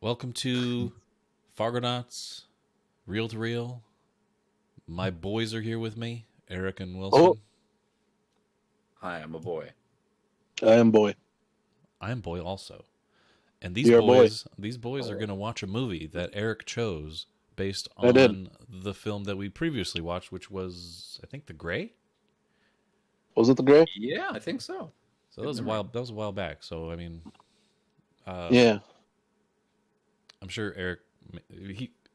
Welcome to Fargonauts, Reel to Reel. My boys are here with me, Eric and Oh, Wilson. Hi, I'm a boy. I am boy. I am boy also. And You're a boy. these boys are going to watch a movie that Eric chose based I did. on the film that we previously watched, which was, I think, The Gray. Was it the gray? Yeah, I think so. So that was a while back. So I mean, Yeah. I'm sure Eric,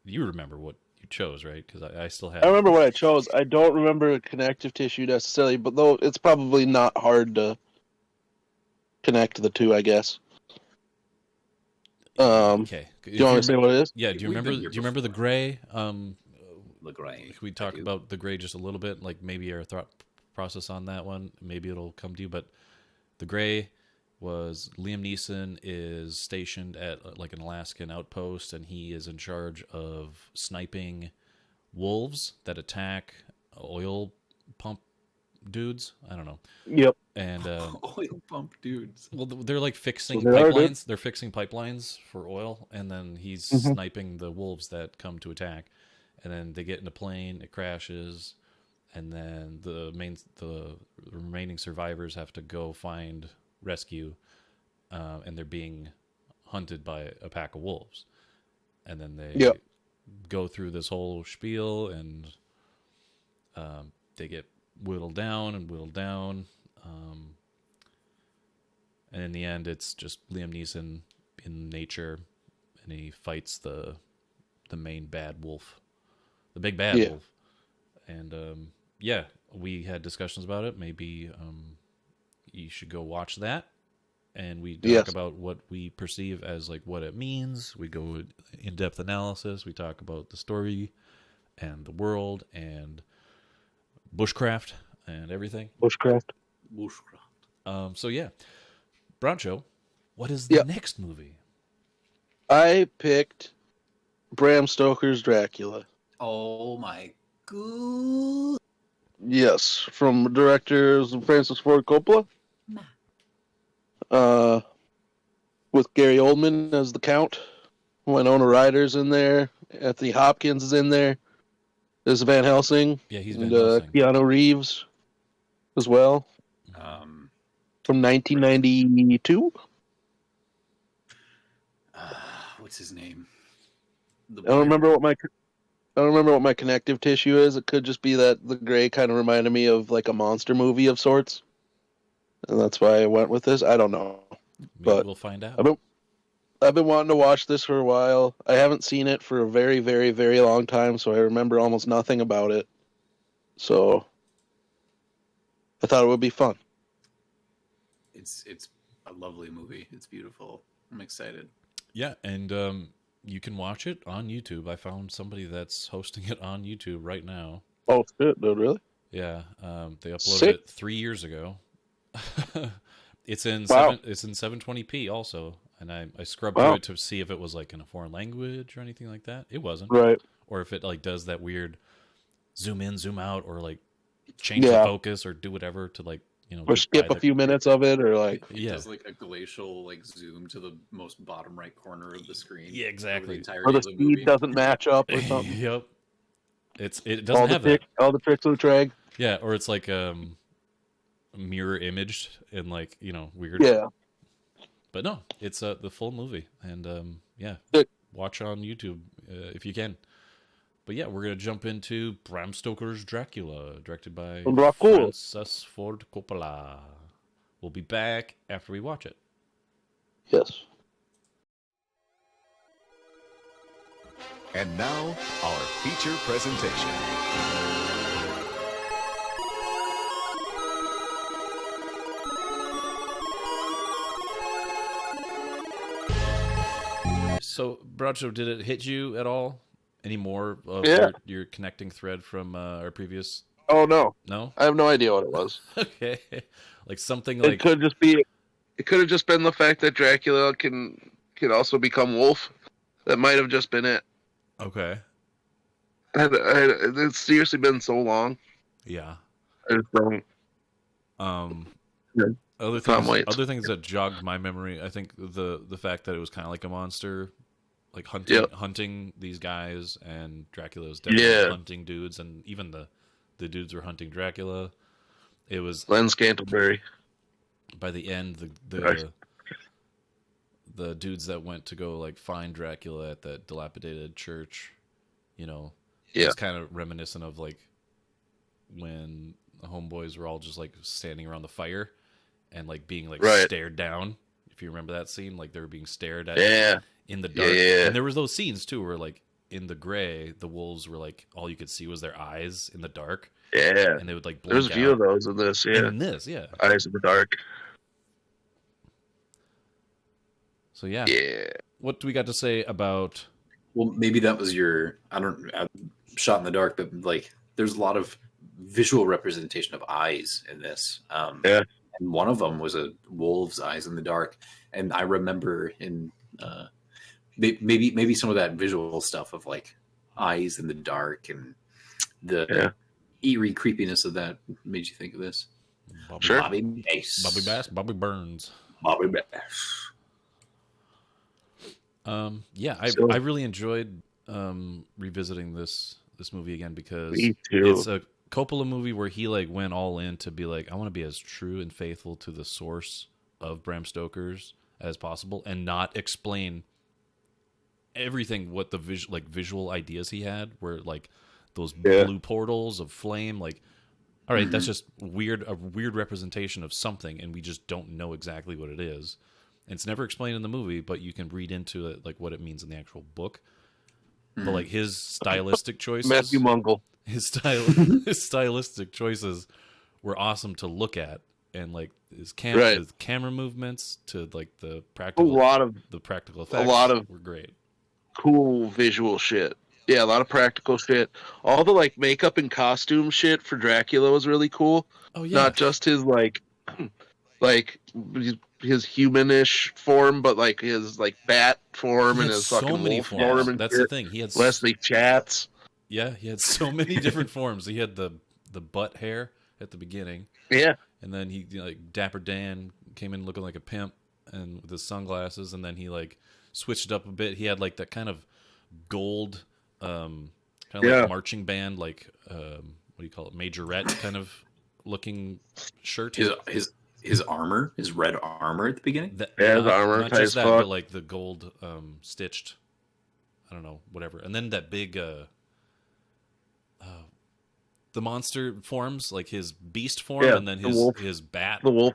you remember what you chose, right? Because I still have. I remember what I chose. I don't remember connective tissue necessarily, but though it's probably not hard to connect the two, I guess. Okay. Do you want me to say what it is? Yeah. Do you We've remember? been Do here you remember The Gray? The Gray. Can we talk about The Gray just a little bit? Like maybe our thought process on that one. Maybe it'll come to you. But The Gray was Liam Neeson is stationed at like an Alaskan outpost, and he is in charge of sniping wolves that attack oil pump dudes. I don't know. Yep. And Oil pump dudes. well, they're like fixing So they are, dude. pipelines. They're fixing pipelines for oil, and then he's Mhm. sniping the wolves that come to attack. And then they get in a plane, it crashes, and then the remaining survivors have to go find rescue, and they're being hunted by a pack of wolves. And then they Yep. go through this whole spiel, and they get whittled down and whittled down. And in the end, it's just Liam Neeson in nature, and he fights the main bad wolf, the big bad Yeah. wolf. And yeah, we had discussions about it. Maybe you should go watch that, and we talk Yes. about what we perceive as like what it means. We go in depth analysis. We talk about the story and the world and bushcraft and everything. Bushcraft. Bushcraft. So yeah, Broncho, what is the Yep. next movie? I picked Bram Stoker's Dracula. Oh my god. Yes, from directors Francis Ford Coppola. With Gary Oldman as the Count. Winona Ryder's in there. Anthony Hopkins is in there. There's Van Helsing. Yeah, he's and Van Helsing. Keanu Reeves as well. From 1992. What's his name? The I don't remember what my connective tissue is. It could just be that The Gray kind of reminded me of like a monster movie of sorts, and that's why I went with this. I don't know. Maybe But we'll find out. I've been wanting to watch this for a while. I haven't seen it for a very, very, very long time, so I remember almost nothing about it. So I thought it would be fun. It's a lovely movie. It's beautiful. I'm excited. Yeah, and you can watch it on YouTube. I found somebody that's hosting it on YouTube right now. Oh shit, dude, really? Yeah, they uploaded Sick. it 3 years ago. It's in Wow. it's in 720p also, and I scrubbed Wow. through it to see if it was like in a foreign language or anything like that. It wasn't, Right. or if it like does that weird zoom in, zoom out, or like change Yeah. the focus or do whatever to like Or skip a few minutes of it, or like It Yeah. does like a glacial like zoom to the most bottom right corner of the screen. Yeah, exactly. over the entirety or the of the speed movie. doesn't match up or something. Yep, it all doesn't the have that. all the tricks of the trade. Yeah, or it's like mirror imaged and like weird. Yeah. But no, it's the full movie, and yeah, Good. watch on YouTube if you can. But yeah, we're gonna jump into Bram Stoker's Dracula, directed by Dracula. Francis Ford Coppola. We'll be back after we watch it. Yes. And now, our feature presentation. So, Bracho, did it hit you at all? Any more of Yeah. your connecting thread from our previous? Oh no, No. I have no idea what it was. Okay, like something It like could just be. It could have just been the fact that Dracula can also become wolf. That might have just been it. okay, It's seriously been so long. yeah. I just don't. Yeah. Other Tom things, Waits. other things that jogged my memory. I think the fact that it was kind of like a monster like hunting these guys, and Dracula's definitely hunting dudes, and even the dudes were hunting Dracula. It was Len Scantlebury. By the end, the dudes that went to go like find Dracula at that dilapidated church, it's kind of reminiscent of like when the homeboys were all just like standing around the fire and like being like stared down. If you remember that scene, like they were being stared at in the dark. Yeah. And there was those scenes too where like in the gray, the wolves were like all you could see was their eyes in the dark. Yeah. And they would like blink There's a few of those in this, yeah. In this, yeah. Eyes in the dark. So yeah. What do we got to say about? Well, maybe that was your shot in the dark, but like there's a lot of visual representation of eyes in this. And one of them was a wolf's eyes in the dark, and I remember in maybe some of that visual stuff of like eyes in the dark and the eerie creepiness of that made you think of this. Bobby Bass, Bobby Burns, Bobby Bass. I really enjoyed revisiting this movie again because it's a Coppola movie where he like went all in to be like, I want to be as true and faithful to the source of Bram Stoker's as possible and not explain everything what the visual ideas he had were like those blue portals of flame, like all right, that's just a weird representation of something and we just don't know exactly what it is. It's never explained in the movie, but you can read into it like what it means in the actual book. But like his stylistic choices, Matthew Mungle, his stylistic choices were awesome to look at, and like his camera movements to like the practical effects, a lot of were great, cool visual shit. Yeah, a lot of practical shit. All the like makeup and costume shit for Dracula was really cool. Oh yeah, not just his like his humanish form, but like his like bat form and his fucking wolf form. And that's the thing. He had Leslie Chats. Yeah, he had so many different forms. He had the butt hair at the beginning. Yeah, and then he like Dapper Dan came in looking like a pimp and with his sunglasses, and then he like switched it up a bit. He had like that kind of gold, kind of like marching band, like what do you call it, majorette kind of looking shirt. His armor, his red armor at the beginning. His armor, not just that, but like the gold stitched. I don't know, whatever. And then that big, the monster forms, like his beast form, and then his wolf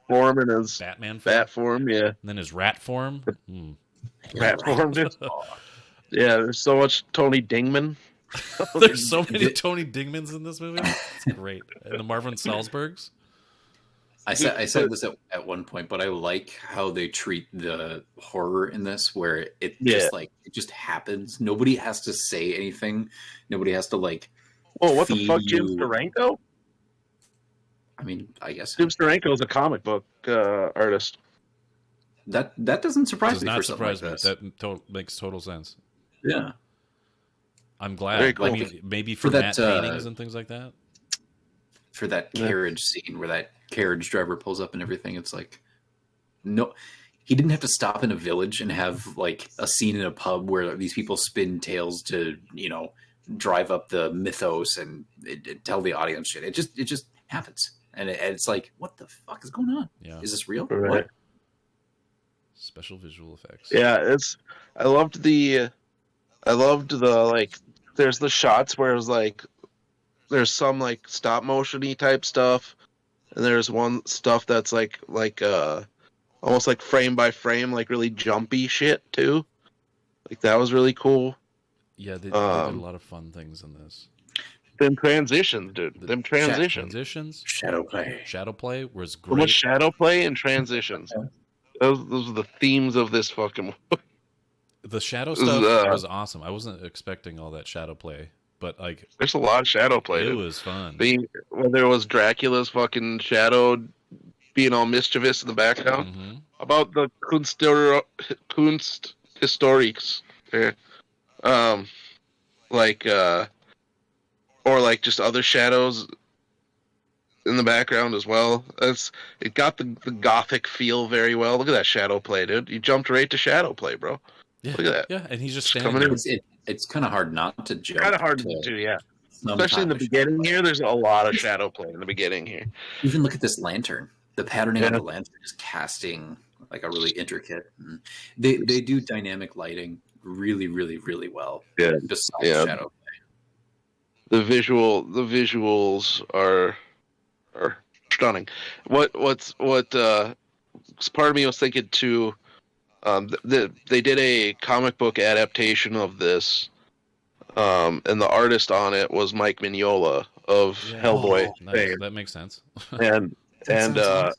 form, and his Batman bat form, and then his rat form. Rat form, dude. Yeah, there's so much Tony Dingman. There's so many Tony Dingmans in this movie. It's great. And the Marvin Salzbergs. I said this at one point, but I like how they treat the horror in this, where it just happens. Nobody has to say anything. Nobody has to like. Oh, what the fuck, Jim Steranko? I mean, I guess Jim Steranko is a comic book artist. That doesn't surprise me. Does not for surprise me. Like that makes total sense. Yeah, I'm glad. Cool. I mean, maybe for matte paintings and things like that. For that carriage scene where that carriage driver pulls up and everything, it's like, no, he didn't have to stop in a village and have like a scene in a pub where these people spin tales to, drive up the mythos and tell the audience shit. It just happens. And it's like, what the fuck is going on? Yeah. Is this real? Right. What? Special visual effects. Yeah, I loved the like, there's the shots where it's like, there's some like stop motion-y type stuff, and there's one stuff that's like almost like frame by frame, like really jumpy shit too. Like that was really cool. Yeah, they did a lot of fun things in this. Them transitions, dude. Them transitions. Shadow play was great. So much shadow play and transitions. Those are the themes of this fucking movie. The shadow stuff was awesome. I wasn't expecting all that shadow play. But like, there's a lot of shadow play. It was fun. Whether it was Dracula's fucking shadow being all mischievous in the background, about the Kunsthistoriks, or like just other shadows in the background as well. It got the Gothic feel very well. Look at that shadow play, dude. You jumped right to shadow play, bro. Yeah, Look at that. yeah, and he's just Just standing coming there. in. It's kind of hard not to jump. Kind of hard to to do, yeah. some Especially in the type of beginning shadow. here, there's a lot of shadow play in the beginning here. Even look at this lantern. The patterning on Yeah. the lantern is casting like a really intricate. They do dynamic lighting really, really, really well. Yeah. Besides Yeah. shadow. The visuals are stunning. What part of me was thinking too, they did a comic book adaptation of this, and the artist on it was Mike Mignola of Yeah. Hellboy Nice. fame. That makes sense. And That sounds awesome.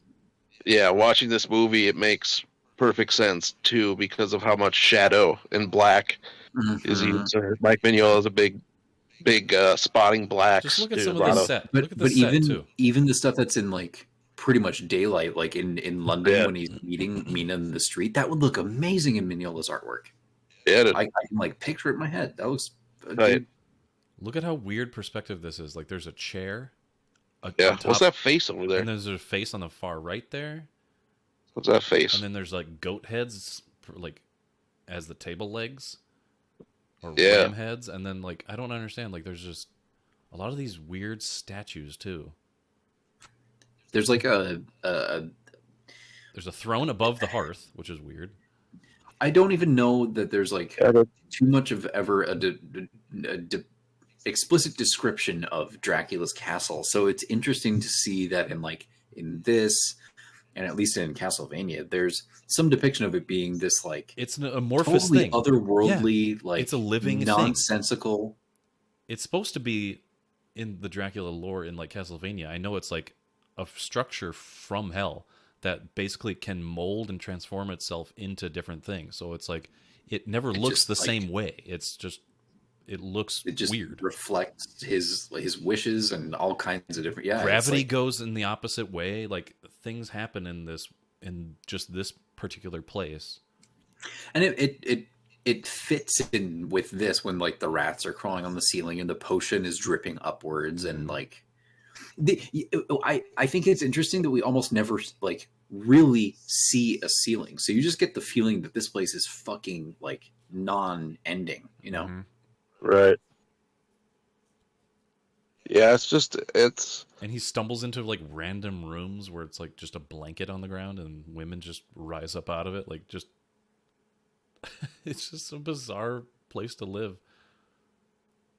yeah, watching this movie, it makes perfect sense too because of how much shadow and black is Mhm. used. Mike Mignola is a big spotting blacks. Just look at too. some A of the lot set. But Look at the set even too. even the stuff that's in like pretty much daylight, like in London Yeah. when he's meeting Mina in the street, that would look amazing in Mignola's artwork. Yeah, dude. I can like picture it in my head. That looks Right. dude, Look at how weird perspective this is. Like there's a chair. Yeah. on top, What's that face over there? And then there's a face on the far right there. What's that face? And then there's like goat heads, like as the table legs, or Yeah. ram heads. And then like I don't understand. Like there's just a lot of these weird statues too. there's like There's a throne above the hearth, which is weird. I don't even know that there's like too much of ever explicit description of Dracula's castle. So it's interesting to see that in this, and at least in Castlevania, there's some depiction of it being this like It's an amorphous totally thing. otherworldly, like it's a living thing. nonsensical. It's supposed to be in the Dracula lore in like Castlevania. I know it's like a structure from hell that basically can mold and transform itself into different things. So it's like it never looks just, the like- same way. It's just it looks It just weird. reflects his wishes and all kinds of different. Yeah, it's Gravity like- goes in the opposite way. Like things happen in just this particular place. and it fits in with this when like the rats are crawling on the ceiling and the potion is dripping upwards and like I think it's interesting that we almost never like really see a ceiling, so you just get the feeling that this place is fucking like non-ending, you know. Mhm. Right. Yeah, it's And he stumbles into like random rooms where it's like just a blanket on the ground and women just rise up out of it. Like just, it's just a bizarre place to live.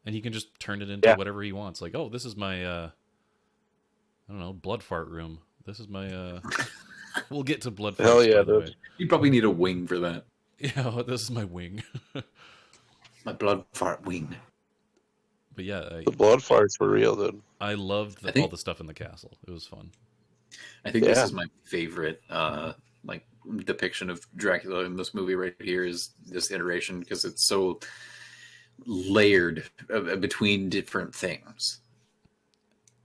And he can just turn it into whatever he wants. Like, oh, this is my, I don't know, blood fart room. This is my, we'll get to blood farts. Hell yeah, by the dude. way. You probably need a wing for that. Yeah, this is my wing. My blood fart wing. But yeah, the blood farts were real, dude. I loved I think- all the stuff in the castle. It was fun. I think this Yeah. is my favorite like depiction of Dracula in this movie right here is this iteration because it's so layered between different things.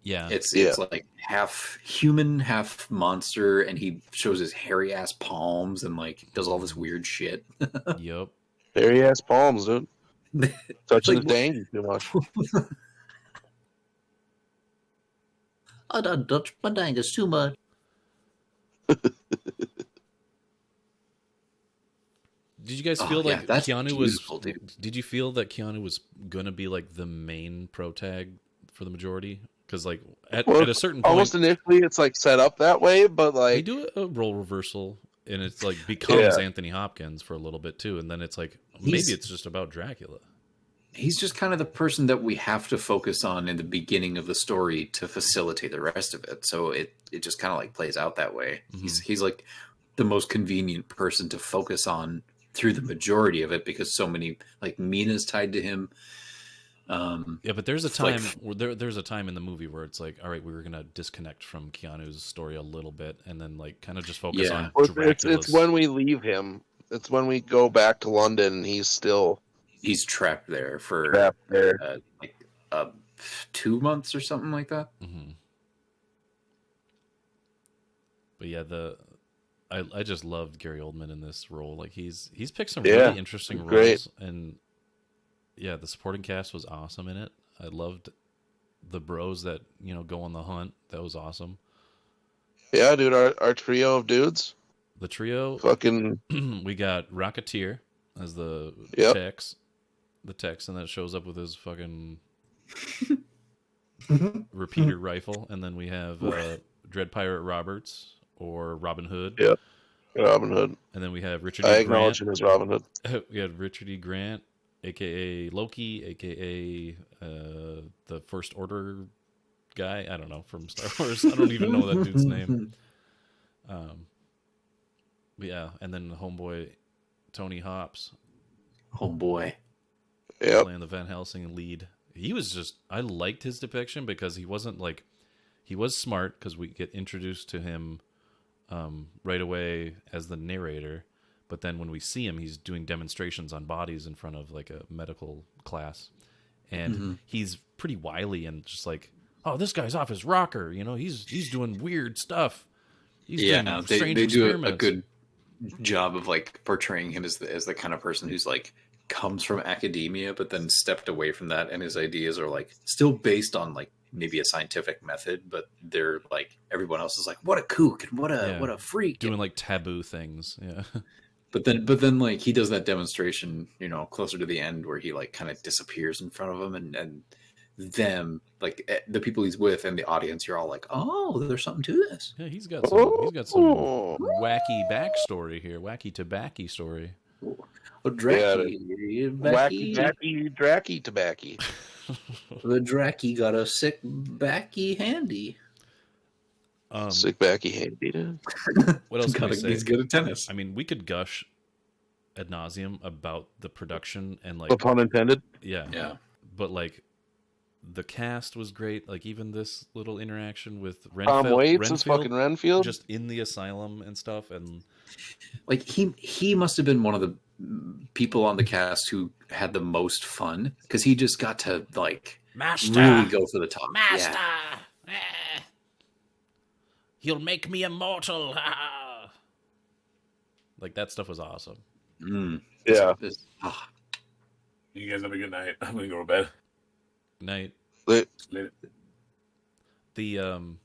Yeah. It's Yeah. like half human, half monster, and he shows his hairy ass palms and like does all this weird shit. Yep. Hairy ass palms, dude. Touching Like, the dang too much. I don't touch my dangus too much. Did you guys Oh, feel yeah, like that's Keanu was? beautiful, dude. Did you feel that Keanu was gonna be like the main protag for the majority? Because like at a certain point, Almost initially, it's like set up that way, but they like, do a role reversal, and it's like becomes Yeah. Anthony Hopkins for a little bit too, and then it's like maybe He's- it's just about Dracula. He's just kind of the person that we have to focus on in the beginning of the story to facilitate the rest of it. So it just kind of like plays out that way. He's like the most convenient person to focus on through the majority of it because so many like Mina's tied to him. Yeah, but there's a It's like- time where there's a time in the movie where it's like, all right, we were gonna disconnect from Keanu's story a little bit, and then like kind of just focus Yeah. on it's Dracula's. when we leave him. It's when we go back to London and he's still He's trapped there for trapped there. like 2 months or something like that. hmm But yeah, I just loved Gary Oldman in this role. Like he's picked some Yeah, really interesting roles, great. and yeah, the supporting cast was awesome in it. I loved the bros that go on the hunt. That was awesome. Yeah, dude, our trio of dudes. The trio, Fucking we got Rocketeer, as the Yep. Tex. The Tex, and then it shows up with his fucking repeater rifle. And then we have Dread Pirate Roberts or Robin Hood. Yep. Robin Hood. And then we have Richard I E. acknowledge Grant. him as Robin Hood. We had Richard E. Grant, a.k.a. Loki, a.k.a. The First Order guy. I don't know, from Star Wars. I don't even know that dude's name. But yeah, and then homeboy Tony Hopps Oh boy. Yep. playing the Van Helsing lead. He was just, I liked his depiction because he wasn't like, he was smart because we get introduced to him right away as the narrator. But then when we see him, he's doing demonstrations on bodies in front of like a medical class. And he's pretty wily and just like, oh, this guy's off his rocker. You know, he's doing weird stuff. He's doing strange they do experiments. a good job of like portraying him as the kind of person who's like comes from academia, but then stepped away from that, and his ideas are like still based on like maybe a scientific method, but they're like everyone else is like, what a kook and what a freak, doing like taboo things. Yeah. But then like he does that demonstration, you know, closer to the end where he like kind of disappears in front of him, and them like the people he's with and the audience, you're all like, oh, there's something to this. Yeah, he's got some wacky backstory here, wacky tobacco story. Oh, Dracky tobacco. The Dracky got a sick backy handy. Sick backy handy. What else can we say? He's good at tennis. I mean, we could gush ad nauseum about the production and like, No pun intended. Yeah. But like, the cast was great. Like even this little interaction with Tom Waits is fucking Renfield. just in the asylum and stuff, and Like he must have been one of the people on the cast who had the most fun because he just got to like really go for the top. Master, Yeah. You'll make me immortal. Like that stuff was awesome. Yeah. You guys have a good night. I'm gonna go to bed. Night. Later. The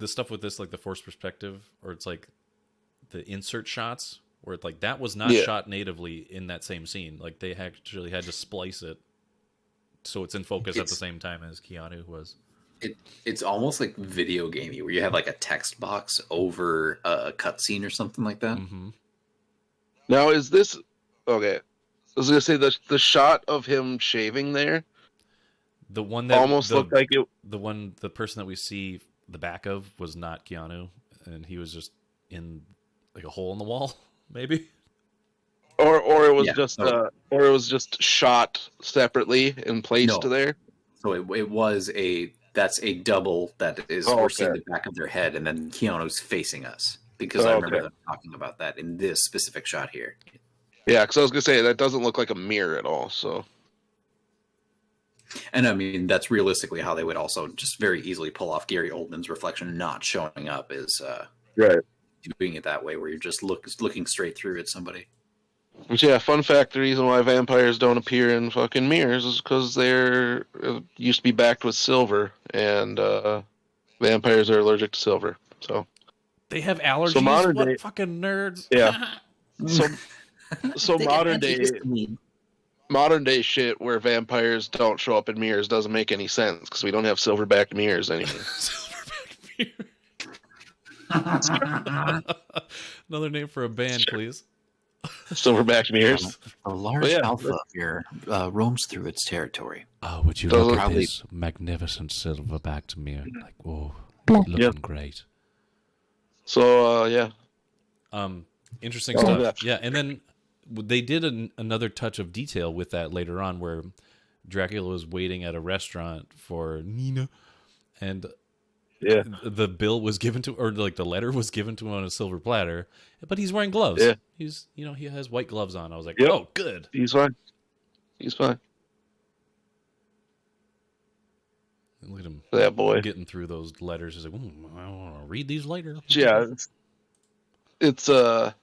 stuff with this, like the forced perspective, or it's like the insert shots, where it's like that was not shot natively in that same scene. Like they actually had to splice it so it's in focus at the same time as Keanu was. It's almost like video gamey where you have like a text box over a cutscene or something like that. Mm-hmm. Now is this okay? I was gonna say the shot of him shaving there. The one that almost looked like it. The person that we see the back of was not Keanu, and he was just in like a hole in the wall, maybe. Or it was or it was just shot separately and placed there. So it was that's a double that is we're seeing the back of their head, and then Keanu's facing us because I remember them talking about that in this specific shot here. Yeah, because I was gonna say that doesn't look like a mirror at all. So. And I mean, that's realistically how they would also just very easily pull off Gary Oldman's reflection not showing up is right doing it that way where you're just looking straight through at somebody. But yeah, fun fact, the reason why vampires don't appear in fucking mirrors is because they're used to be backed with silver, and vampires are allergic to silver. So they have allergies? So modern what day, fucking nerds? Yeah. so modern day shit where vampires don't show up in mirrors doesn't make any sense because we don't have silver-backed mirrors anymore. Another name for a band, please. Silver-backed mirrors. A large alpha here roams through its territory. Oh, would you look at this magnificent silver-backed mirror? Like, whoa, looking great. So, interesting stuff. Yeah, and then they did another touch of detail with that later on where Dracula was waiting at a restaurant for Nina, and the bill was given to, or like the letter was given to him on a silver platter, but he's wearing gloves. Yeah. He has white gloves on. I was like, oh, good. He's fine. Look at him. That boy. Getting through those letters. He's like, I want to read these later. Yeah. It's the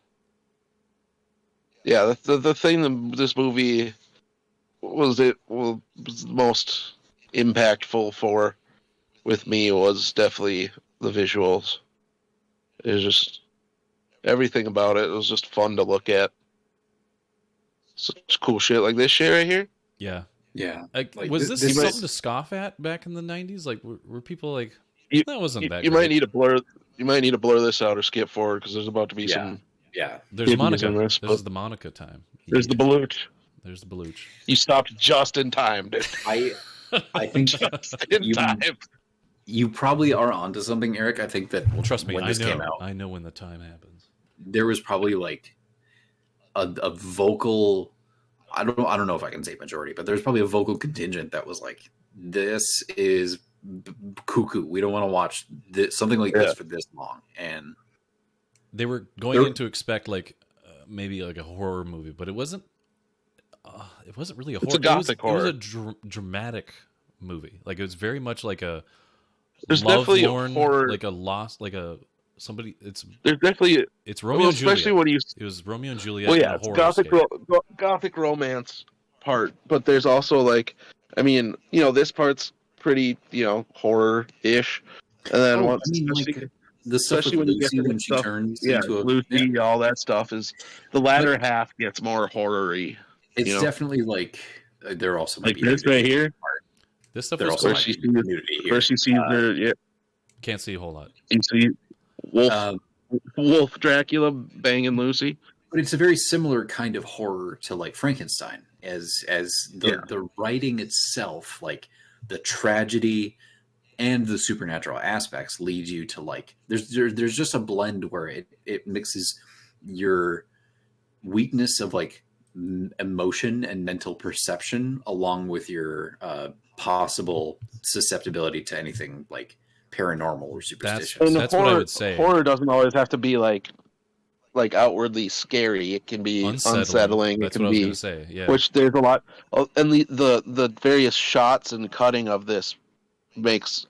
thing that this movie was most impactful for with me was definitely the visuals. It was just everything about it. It was just fun to look at. such cool shit like this shit right here. Yeah. Yeah. Like, Like, was this this is- something to scoff at back in the 90s? Like, were people like, You- that wasn't that You great. might need to blur. You might need to blur this out or skip forward because there's about to be Yeah. some. Yeah. There's hippies Monica. in this, This is but- the Monica time. There's the Baluch. There's the Baluch. You stopped just in time, dude. I think Just in You- time. you probably are onto something, Eric. I think that Well, trust me, when I this came know. out, I know when the time happens. there was probably like a vocal. I don't know if I can say majority, but there's probably a vocal contingent that was like, "This is cuckoo. We don't want to watch this, something like this for this long." And They were going There- in to expect like maybe like a horror movie, but it wasn't. It wasn't really a horror. It's a gothic It was horror. a dramatic movie. Like it was very much like a There's definitely a lovelorn, horror. like a lost, like a somebody. There's definitely, It's well, Romeo and especially Juliet. when you. It was Romeo and Juliet. Well, in yeah, a it's horror gothic, state. gothic romance part, but there's also like, I mean, this part's pretty, horror-ish, and then Oh, once, I mean, like, especially, the stuff especially with when you get Lucy to when the she stuff- turns yeah, into a Lucy, all that stuff is the latter half gets more horror-y. it's you know? definitely like they're also Like this right here, This stuff They're was also cool. Where like she sees- community here. where she sees her, Can't see a whole lot. you see Wolf, Um, Wolf Dracula banging Lucy. but it's a very similar kind of horror to like Frankenstein, as the writing itself, like the tragedy and the supernatural aspects lead you to like there's just a blend where it mixes your weakness of like emotion and mental perception along with your possible susceptibility to anything like paranormal or superstitious. And That's what I would say. Horror doesn't always have to be like outwardly scary. It can be unsettling. That's it can what I was be, going to say. Yeah. which there's a lot, and the various shots and cutting of this makes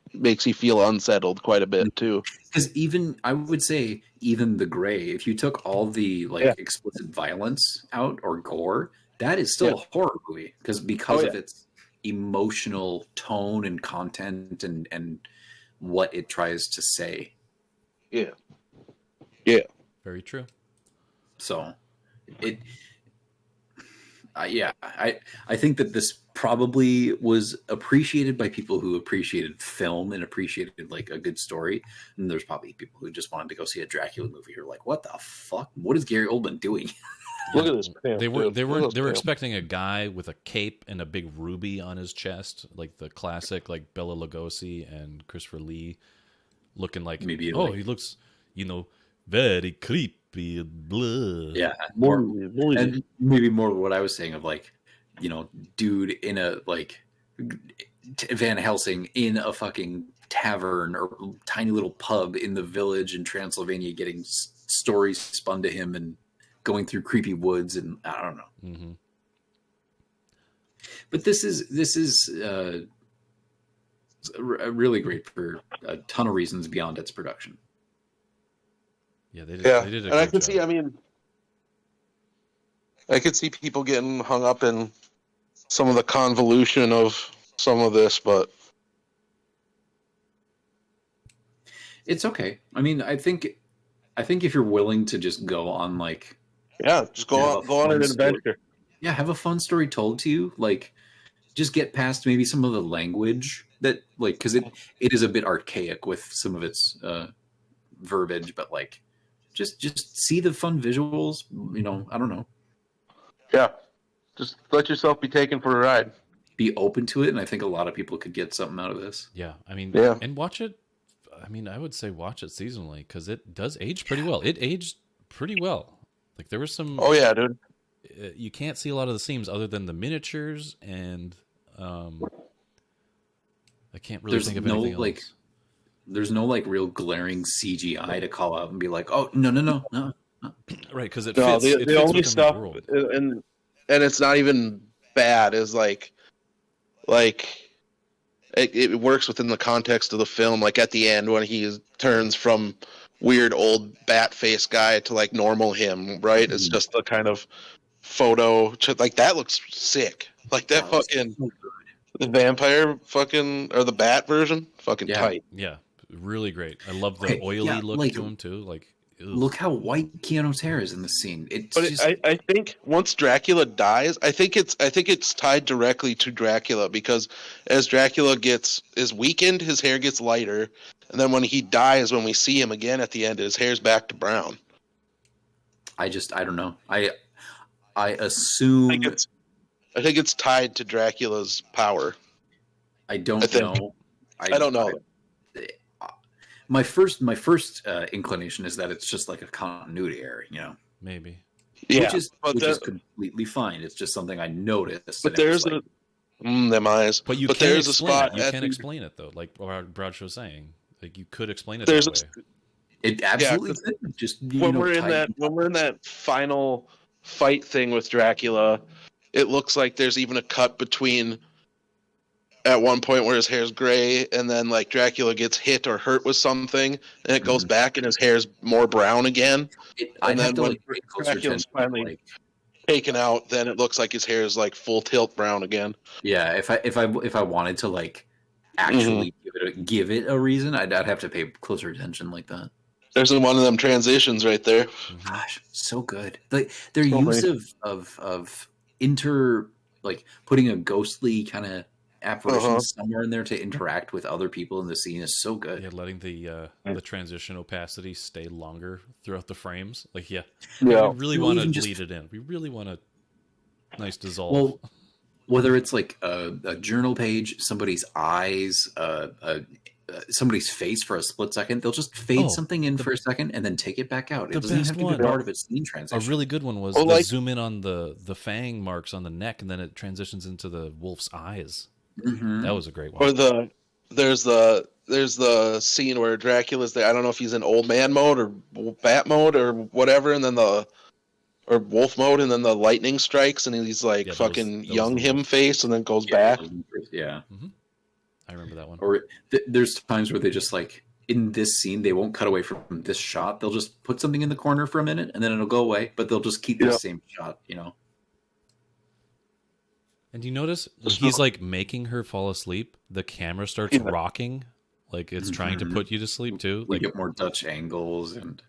you feel unsettled quite a bit too. Because even I would say even The Gray, if you took all the explicit violence out or gore, that is still a horror movie because of its emotional tone and content and what it tries to say. Yeah. Very true. So it I think that this probably was appreciated by people who appreciated film and appreciated like a good story, and there's probably people who just wanted to go see a Dracula movie who are like, what the fuck, what is Gary Oldman doing? Look at this. pimp, They were dude. they Look were at they this were pimp. expecting a guy with a cape and a big ruby on his chest, like the classic like Bela Lugosi and Christopher Lee, looking like Maybe, oh like- he looks very creepy and blah. Yeah, and maybe more what I was saying of like, dude in a like Van Helsing in a fucking tavern or tiny little pub in the village in Transylvania, getting stories spun to him and going through creepy woods, and I don't know. Mm-hmm. But this is really great for a ton of reasons beyond its production. Yeah, they did. Yeah, They did a and I good can job. see. I mean, I could see people getting hung up in some of the convolution of some of this, but It's okay. I mean, I think if you're willing to just go on like yeah, just go Yeah, on, go on fun an story. adventure. have a fun story told to you, like just get past maybe some of the language that like because it is a bit archaic with some of its verbiage, but like just see the fun visuals, I don't know, Yeah, just let yourself be taken for a ride. be open to it, and I think a lot of people could get something out of this. Yeah, I mean, Yeah. and watch it. I mean, I would say watch it seasonally because it does age pretty well. It aged pretty well. Like there was some. Oh yeah, dude. You can't see a lot of the seams other than the miniatures and I can't really There's think of no, anything like, else. There's no like real glaring CGI to call out and be like, oh no. Right, because it No, fits. the it fits only within stuff, the world. and it's not even bad. Is like it works within the context of the film. Like at the end when he turns from weird old bat face guy to like normal him, right? It's just the kind of photo. Like that looks sick. Like that That was fucking so the vampire fucking or the bat version, fucking Yeah. tight. Yeah, really great. I love the Okay, oily yeah, look like- to him too. Like look how white Keanu's hair is in the scene. It's But just I think once Dracula dies, I think it's tied directly to Dracula, because as Dracula is weakened, his hair gets lighter, and then when he dies, when we see him again at the end, his hair's back to brown. I don't know. I assume I think it's tied to Dracula's power. I don't I think. know. I don't know. My first inclination is that it's just like a continuity error, you know, Maybe. Yeah, which is completely fine. It's just something I noticed. but there's them eyes. But you but can there's a explain spot. it. You at can the- explain it though, like Bradshaw was saying. Like you could explain it There's that a way. It absolutely Yeah, could. Just when we're in that final fight thing with Dracula, it looks like there's even a cut between at one point where his hair's gray, and then like Dracula gets hit or hurt with something, and it goes back and his hair's more brown again. I'd have then to when like pay closer Dracula's attention. finally Like, taken out, then it looks like his hair is like full tilt brown again. yeah, if I wanted to like actually give it a reason, I'd have to pay closer attention like that. There's one of them transitions right there. Gosh, so good. Like their So use many. of like putting a ghostly kind of apparition somewhere in there to interact with other people in the scene is so good. Yeah, letting the transition opacity stay longer throughout the frames. Like, we really want to bleed it in. We really want a nice dissolve. Well, whether it's like a journal page, somebody's eyes, somebody's face for a split second, they'll just fade something in for a second and then take it back out. It doesn't have to be part of its scene transition. A really good one was zoom in on the fang marks on the neck, and then it transitions into the wolf's eyes. Mm-hmm. That was a great one. Or there's the scene where Dracula's there. I don't know if he's in old man mode or bat mode or whatever, and then or wolf mode, and then the lightning strikes, and he's like fucking young him face, and then goes back. Yeah. Mm-hmm. I remember that one. Or there's times where they just like in this scene they won't cut away from this shot. They'll just put something in the corner for a minute, and then it'll go away, but they'll just keep the same shot, you know. And do you notice when he's like making her fall asleep, the camera starts rocking, like it's trying to put you to sleep too. We Like get more Dutch angles and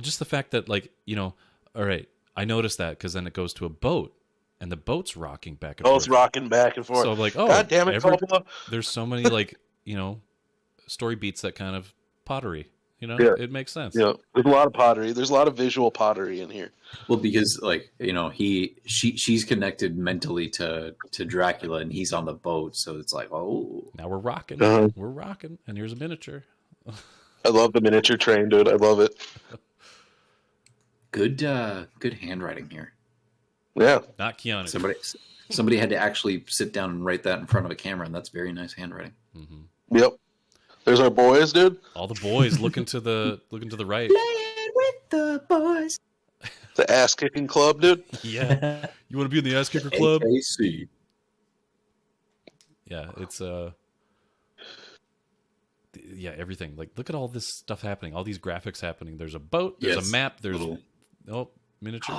just the fact that all right, I noticed that because then it goes to a boat, and the boat's rocking back and forth. It's rocking back and forth. So I'm like, God damn it, Coppola. There's so many story beats that kind of pottery. It makes sense. Yeah, there's a lot of pottery. There's a lot of visual pottery in here. well, because like she's connected mentally to Dracula, and he's on the boat, so it's like, oh, Now we're rocking. We're rocking, and here's a miniature. I love the miniature train, dude. I love it. good handwriting here. Yeah. Not Keanu. Somebody had to actually sit down and write that in front of a camera, and that's very nice handwriting. Mm-hmm. Yep. There's our boys, dude. All the boys looking to the right. Playing with the boys. The ass kicking club, dude. Yeah. You want to be in the ass kicker club? AKC. Yeah, it's everything. Like, look at all this stuff happening. All these graphics happening. There's a boat. There's a map. There's miniature.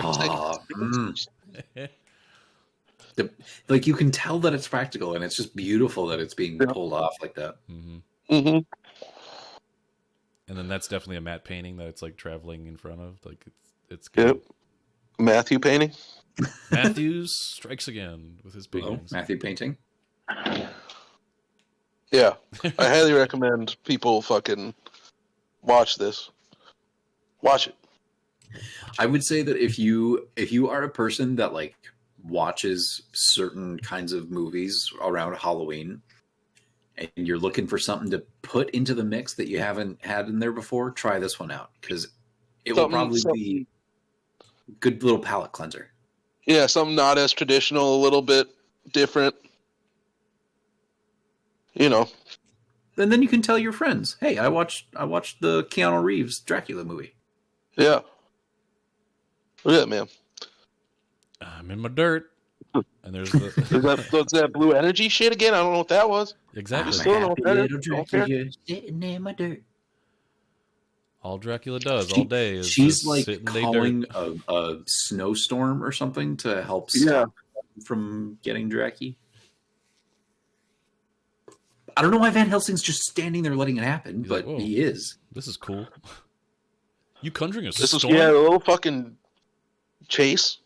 Like you can tell that it's practical, and it's just beautiful that it's being pulled off like that. Mm-hmm. Mm-hmm. And then that's definitely a matte painting that it's like traveling in front of. Like it's good. Yep. Matthew painting. Matthews strikes again with his paintings. Matthew painting. Yeah. I highly recommend people fucking watch this. Watch it. I would say that if you are a person that like watches certain kinds of movies around Halloween, and you're looking for something to put into the mix that you haven't had in there before, try this one out, because it will probably be a good little palate cleanser. Yeah, something not as traditional, a little bit different. And then you can tell your friends, "Hey, I watched the Keanu Reeves Dracula movie." Yeah. Look at that, man. I'm in my dirt. And there's the What's that blue energy shit again? I don't know what that was. exactly Still don't know what that is. Sitting in my dirt. all Dracula does all day is she's just like sit in the calling dirt. a snowstorm or something to help stop him from getting Dracula. I don't know why Van Helsing's just standing there letting it happen, He's but like, "Whoa, he is. This is cool. You conjuring a This was storm? a little fucking chase.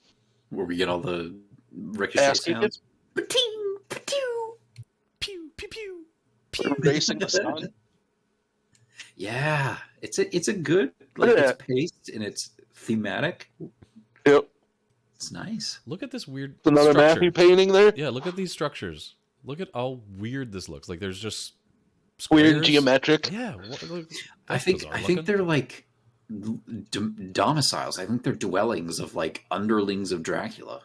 Where we get all the ricochet Ass kicking. sounds. Pa-ting, pa-tew. Pew pew pew. We're racing the sun. Yeah, it's a good Look at it's that. paced and it's thematic. Yep. It's nice. Look at this weird It's another structure. Matthew painting there. Yeah, look at these structures. Look at how weird this looks. Like there's just Weird squares. geometric. Yeah, look, I that's think bizarre I looking. think they're like domiciles. I think they're dwellings of like underlings of Dracula.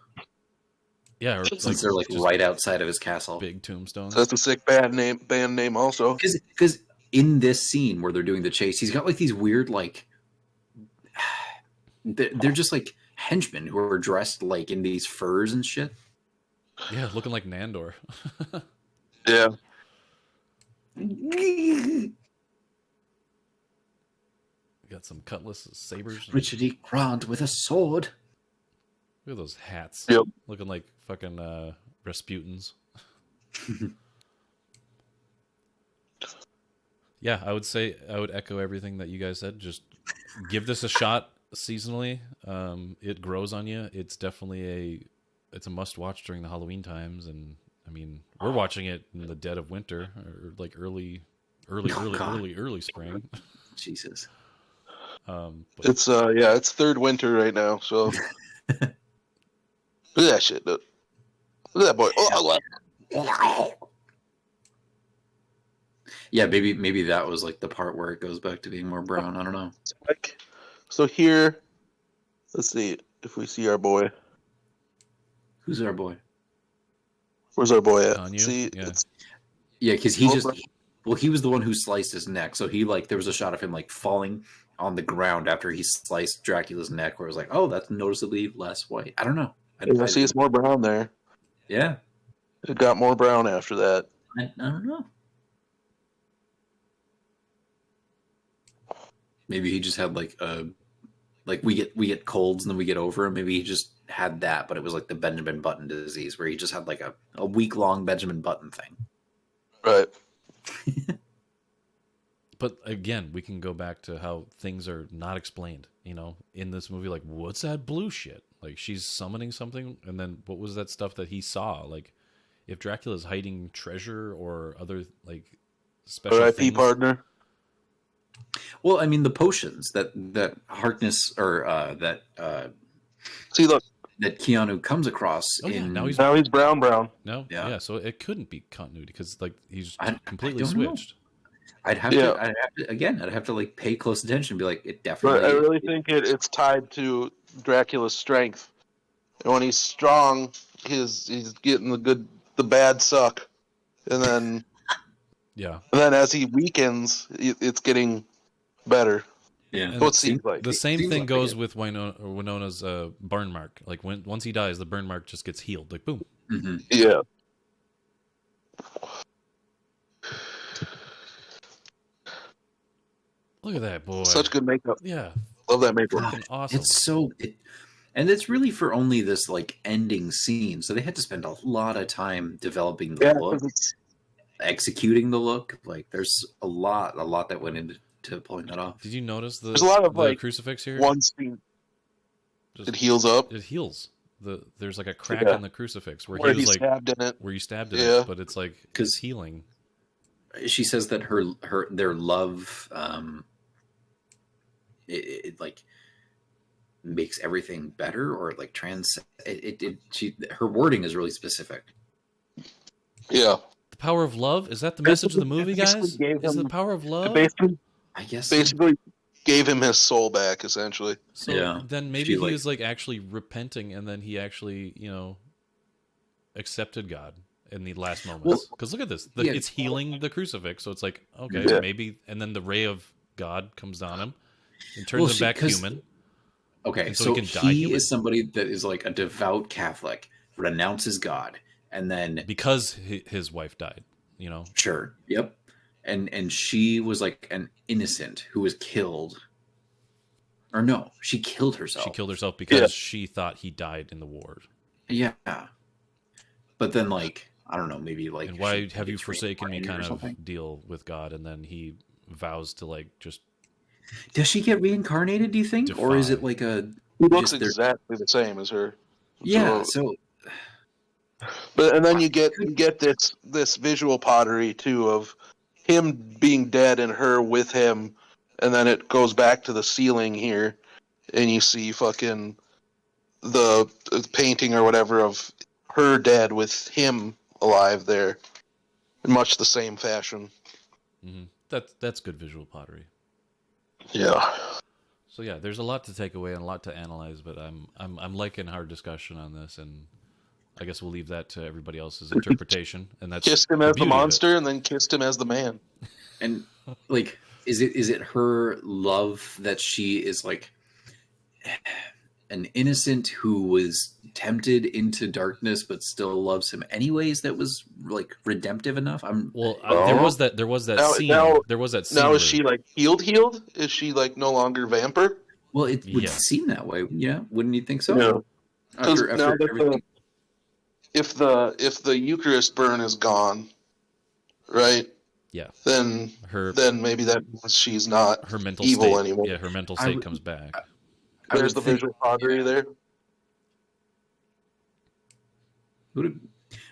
Yeah, or Since they're like just right outside of his castle. big tombstones. That's a sick band name also. Because in this scene where they're doing the chase, he's got like these weird like they're just like henchmen who are dressed like in these furs and shit. Yeah, looking like Nandor. Yeah. Got some cutlass sabers. Richard E. Grant with a sword. Look at those hats. Yep. Looking like fucking Rasputins. Yeah, I would echo everything that you guys said. Just give this a shot seasonally. It grows on you. It's definitely it's a must watch during the Halloween times, and I mean we're watching it in the dead of winter or like early spring. Jesus. But It's third winter right now, so look at that shit, dude. Look at that boy. Oh, Yeah, maybe that was like the part where it goes back to being more brown. I don't know. so here, let's see if we see our boy. Who's our boy? Where's our boy at? Keanu? See, Yeah. it's Yeah, because he Oh, just bro. he was the one who sliced his neck. So he like there was a shot of him like falling on the ground after he sliced Dracula's neck, where it was like, oh, that's noticeably less white. I don't know. I see it's more brown there. Yeah, It got more brown after that. I don't know. Maybe he just had like we get colds and then we get over him. Maybe he just had that, but it was like the Benjamin Button disease, where he just had like a week long Benjamin Button thing. Right. But again, we can go back to how things are not explained. You know, in this movie, like what's that blue shit? Like she's summoning something, and then what was that stuff that he saw? Like if Dracula's hiding treasure or other like special R.I.P. things. partner. Well, I mean, the potions that Harkness or See, look, that Keanu comes across Oh, yeah, in now he's now he's brown. No, Yeah. yeah. So it couldn't be continuity because like he's I completely don't know. switched. I'd have to like pay close attention and be like, it definitely. But I really think it's tied to Dracula's strength. And when he's strong, he's getting the bad suck, and Yeah, then as he weakens, it's getting better. Yeah. So it seems like the same seems thing like goes it. with Winona's burn mark. Like once he dies, the burn mark just gets healed. Like boom. hmm yeah. Look at that boy. Such good makeup. Yeah, Love that makeup. fucking awesome. It's and it's really for only this like ending scene. So they had to spend a lot of time developing the Yeah, look, 'cause it's executing the look. Like there's a lot that went into pulling that off. Did you notice There's a lot of, the like, crucifix here? one scene. Just- It heals up It heals. There's like a crack Yeah. in the crucifix where, where he he was like stabbed in it. where you stabbed in Yeah. it, but it's like 'Cause- it's healing. She says that their love it like makes everything better, or like her wording is really specific. Yeah. The power of love? Is that the message of the movie, Basically guys? gave Is him- the power of It love? I guess basically gave him his soul back, essentially. So Yeah. then maybe She, he like- was like actually repenting, and then he actually, accepted God in the last moments. Because look at this, Yeah. it's healing the crucifix. So it's like, okay, Yeah. maybe, and then the ray of God comes on him and turns Well, him back 'cause- human. Okay, And so so he can die he human. is somebody that is like a devout Catholic, renounces God, and then Because his wife died, sure, yep, and she was like an innocent who was killed, or no, she killed herself. She killed herself because Yeah. she thought he died in the war. Yeah, but then like I don't know, maybe like And why she have you gets forsaken me retrained or kind something. of deal with God, and then he vows to like just Does she get reincarnated, do you think? Or is it Defy. like a... He looks just their- exactly the same as her. Yeah, So, so... but and then you get this visual pottery too of him being dead and her with him, and then it goes back to the ceiling here, and you see fucking the painting or whatever of her dead with him alive there, in much the same fashion. Mm-hmm. That's good visual pottery. Yeah. So yeah, there's a lot to take away and a lot to analyze, but I'm liking our discussion on this, and I guess we'll leave that to everybody else's interpretation. And that's Kissed him the as the beauty of it. monster, and then kissed him as the man. And like, is it her love that she is like an innocent who was tempted into darkness but still loves him anyways, that was like redemptive enough? Well, Oh. there was that scene. There was that scene. Now where, is she like healed? Is she like no longer vampire? Well, it would Yeah. seem that way. Yeah, wouldn't you think so? No. Because After now that everything. if the Eucharist burn is gone, right? Yeah, Then her maybe that means she's not her mental evil state. anymore. Yeah, her mental I state would- comes back. I There's would the visual pottery there.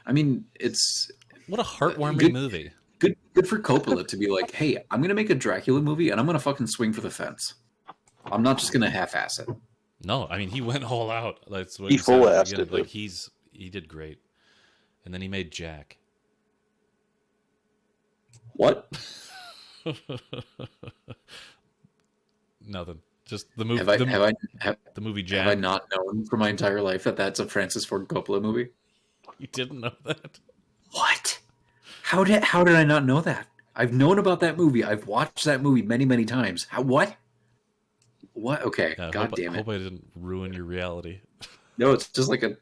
I mean, it's What a heartwarming Good- movie. good for Coppola to be like, hey, I'm gonna make a Dracula movie and I'm gonna fucking swing for the fence. I'm not just gonna half-ass it. No, I mean he went all out. That's what He he said at the full-assed beginning. it, Like dude. he did great, and then he made Jack. What? Nothing. Just the movie. Have I the movie have I Jack. not known for my entire life that that's a Francis Ford Coppola movie? You didn't know that? What? How did I not know that? I've known about that movie. I've watched that movie many times. What? What? Okay. Yeah, God damn it. Hope I didn't ruin your reality. No, it's just like a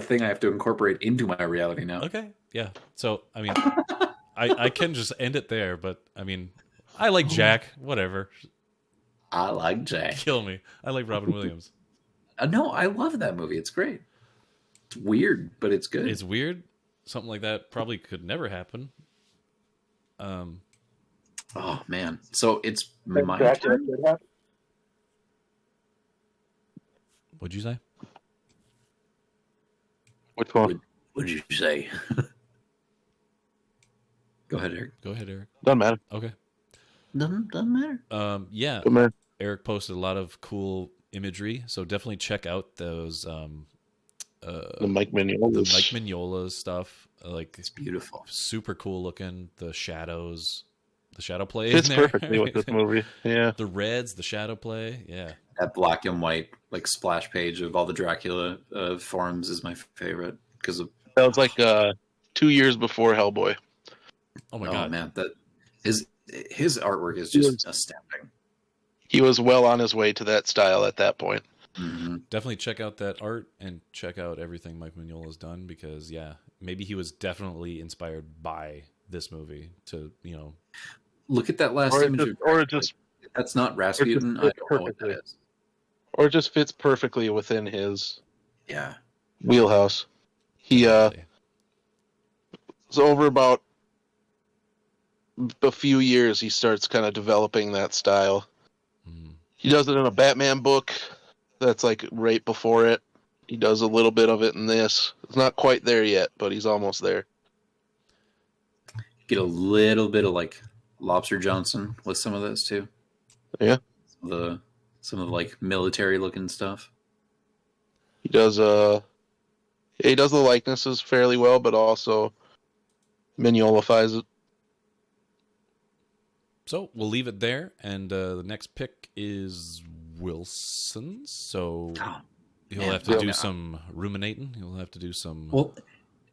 thing I have to incorporate into my reality now. Okay. Yeah. So I mean, I can just end it there, but I mean, I like Jack. Whatever. I like Jack. Kill me. I like Robin Williams. No, I love that movie. It's great. It's weird, but it's good. It's weird. Something like that probably could never happen. Oh man. So it's my turn. What'd you say? Which one? What did you say? Go ahead, Eric. Go ahead, Eric. Doesn't matter. Okay. Doesn't matter. Yeah. Doesn't matter. Eric posted a lot of cool imagery, so definitely check out those The Mike Mignola. the Mike Mignola stuff. Like It's beautiful. super cool looking. The shadows, the shadow play Fits in there. perfectly with this movie. Yeah. The reds, the shadow play. Yeah. That black and white like splash page of all the Dracula forms is my favorite because of That was like 2 years before Hellboy. Oh my oh god. man, that his artwork is just astounding. He was well on his way to that style at that point. Mm-hmm. Definitely check out that art and check out everything Mike Mignola's done because yeah, maybe he was definitely inspired by this movie to, you know. Look at that last Or it image. just, Of or it just that's not Rasputin. I fits don't know what that perfectly. is. or it just fits perfectly within his Yeah. wheelhouse. He was over about a few years he starts kind of developing that style. Mm. He does it in a Batman book that's like right before it. He does a little bit of it in this. It's not quite there yet, but he's almost there. Get a little bit of like Lobster Johnson with some of this too. Yeah. Some of like military looking stuff. He does he does the likenesses fairly well, but also Mignolifies it. So we'll leave it there, and the next pick is Wilson's. So Oh, he'll man. have to do Yeah. some ruminating. He'll have to do some. well,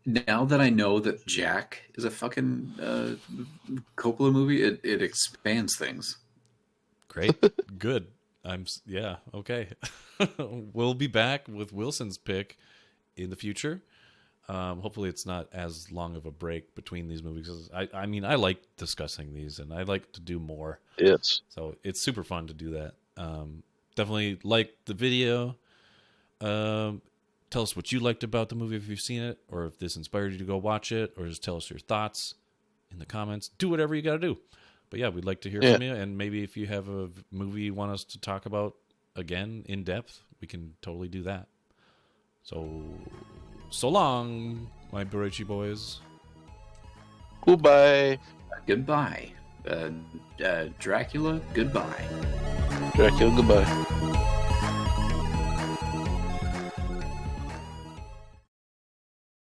now that I know that Jack is a fucking Coppola movie, it expands things. Great, good. Yeah, okay. We'll be back with Wilson's pick in the future. Hopefully, it's not as long of a break between these movies. 'Cause I mean, I like discussing these, and I like to do more. Yes. So it's super fun to do that. Definitely like the video. Tell us what you liked about the movie if you've seen it, or if this inspired you to go watch it, or just tell us your thoughts in the comments. Do whatever you got to do. But yeah, we'd like to hear Yeah. from you, and maybe if you have a movie you want us to talk about again in depth, we can totally do that. So long, my Barichi boys. Goodbye. Goodbye. Dracula, goodbye. Dracula, goodbye.